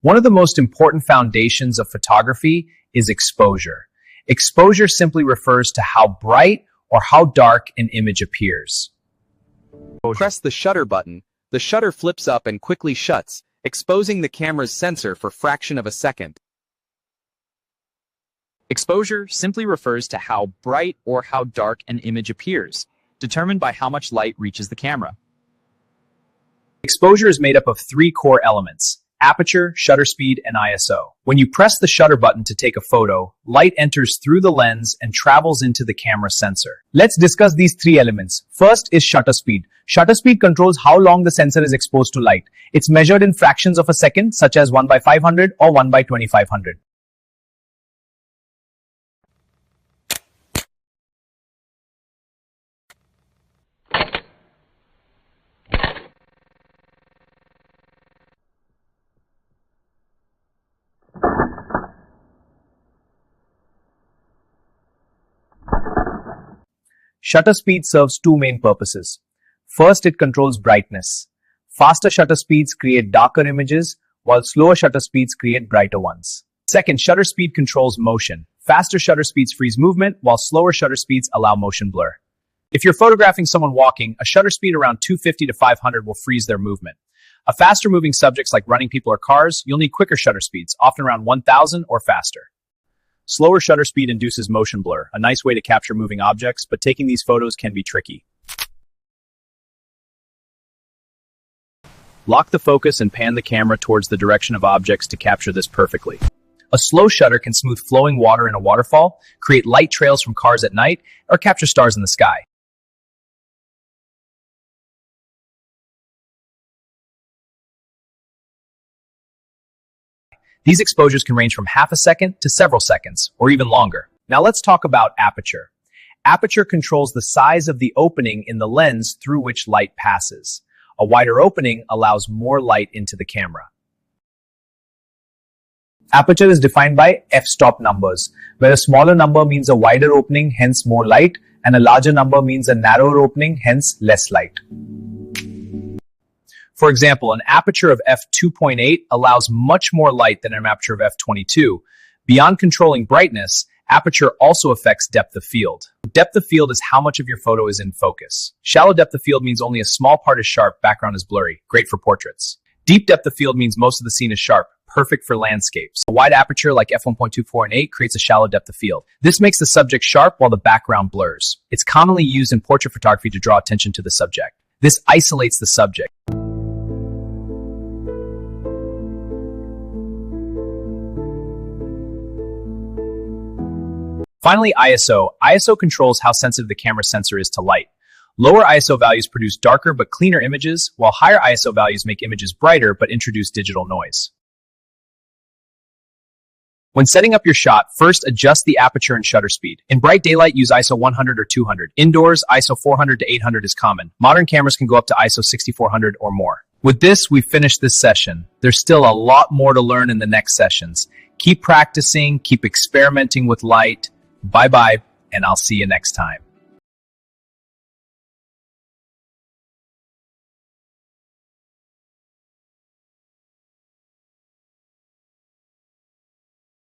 One of the most important foundations of photography is exposure. Exposure simply refers to how bright or how dark an image appears. Press the shutter button. The shutter flips up and quickly shuts, exposing the camera's sensor for a fraction of a second. Exposure simply refers to how bright or how dark an image appears, determined by how much light reaches the camera. Exposure is made up of three core elements: aperture, shutter speed, and ISO. When you press the shutter button to take a photo, light enters through the lens and travels into the camera sensor. Let's discuss these three elements. First is shutter speed. Shutter speed controls how long the sensor is exposed to light. It's measured in fractions of a second, such as 1 by 500 or 1 by 2500. Shutter speed serves two main purposes. First, it controls brightness. Faster shutter speeds create darker images, while slower shutter speeds create brighter ones. Second, shutter speed controls motion. Faster shutter speeds freeze movement, while slower shutter speeds allow motion blur. If you're photographing someone walking, a shutter speed around 250 to 500 will freeze their movement. A faster moving subjects like running people or cars, you'll need quicker shutter speeds, often around 1000 or faster. Slower shutter speed induces motion blur, a nice way to capture moving objects, but taking these photos can be tricky. Lock the focus and pan the camera towards the direction of objects to capture this perfectly. A slow shutter can smooth flowing water in a waterfall, create light trails from cars at night, or capture stars in the sky. These exposures can range from half a second to several seconds, or even longer. Now let's talk about aperture. Aperture controls the size of the opening in the lens through which light passes. A wider opening allows more light into the camera. Aperture is defined by f-stop numbers, where a smaller number means a wider opening, hence more light, and a larger number means a narrower opening, hence less light. For example, an aperture of f2.8 allows much more light than an aperture of f22. Beyond controlling brightness, aperture also affects depth of field. Depth of field is how much of your photo is in focus. Shallow depth of field means only a small part is sharp, background is blurry, great for portraits. Deep depth of field means most of the scene is sharp, perfect for landscapes. A wide aperture like f1.24 and 8 creates a shallow depth of field. This makes the subject sharp while the background blurs. It's commonly used in portrait photography to draw attention to the subject. This isolates the subject. Finally, ISO. ISO controls how sensitive the camera sensor is to light. Lower ISO values produce darker but cleaner images, while higher ISO values make images brighter but introduce digital noise. When setting up your shot, first adjust the aperture and shutter speed. In bright daylight, use ISO 100 or 200. Indoors, ISO 400 to 800 is common. Modern cameras can go up to ISO 6400 or more. With this, we've finished this session. There's still a lot more to learn in the next sessions. Keep practicing, keep experimenting with light. Bye-bye, and I'll see you next time.